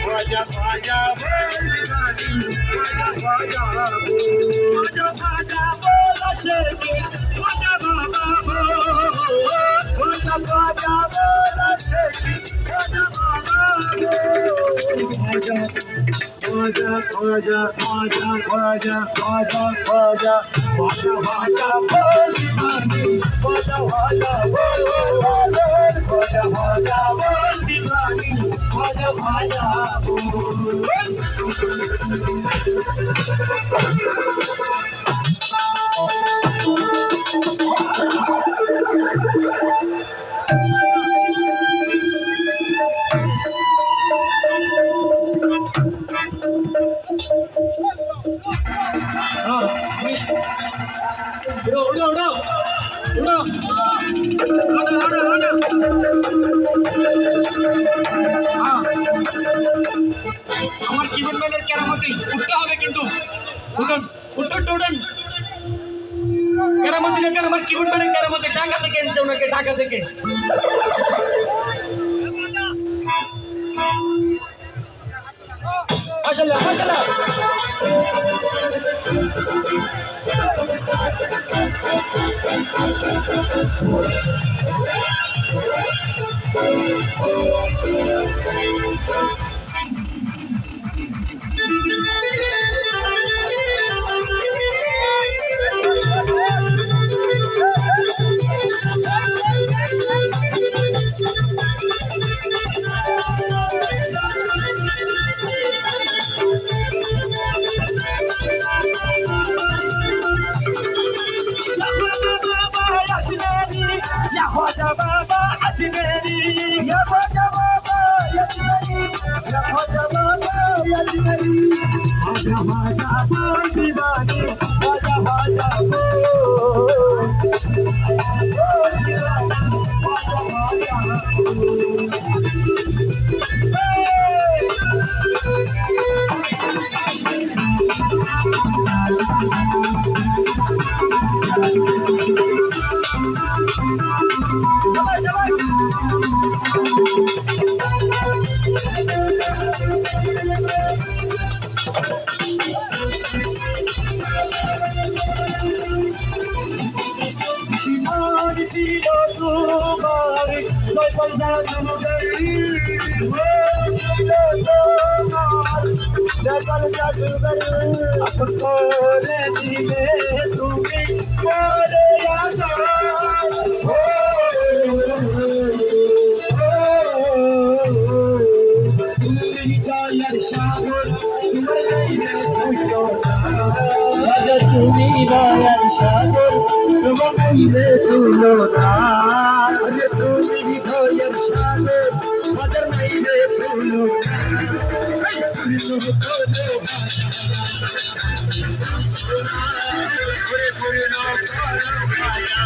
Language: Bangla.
ভাজা ভাজা ভাজা ভাজা বল শেখে ভাজা বাবা ভাজা ভাজা বল শেখে ভাজা বাবা ভাজা ভাজা ভাজা ভাজা ভাজা ভাজা ভাজা ভাজা বল দিবানি ভাজা ভাজা বল ভাজা ভাজা বল দিবানি ভাজা ভাজা বল उड़ो उड़ो उड़ो उड़ो आना आना आना हाँ আমার কিবোর্ড ম্যানের কেরামতি উঠতে হবে কিন্তু উঠুন উঠুন উঠুন কেরামতি দেখেন আমার কিবোর্ড ম্যানের কেরামতি ঢাকা থেকে এনেছে ওনাকে ঢাকা থেকে মাশাআল্লাহ মাশাআল্লাহ Raja Baba Ajmeri, Raja Baba Ajmeri, Raja Baba Ajmeri, Raja Raja Bol Diwani, Raja Raja Bol, Bol Diwani, Raja जगल जादूगर आपको रे दिले तुम्हें मोरे राजा हो तुम्ही जायर शागुर तुम्हारे नहीं तो राजा तुम्ही जायर शागुर तुम्हारे नहीं तो अरे तुम्ही जायर शागुर मदर नहीं तो Put it on.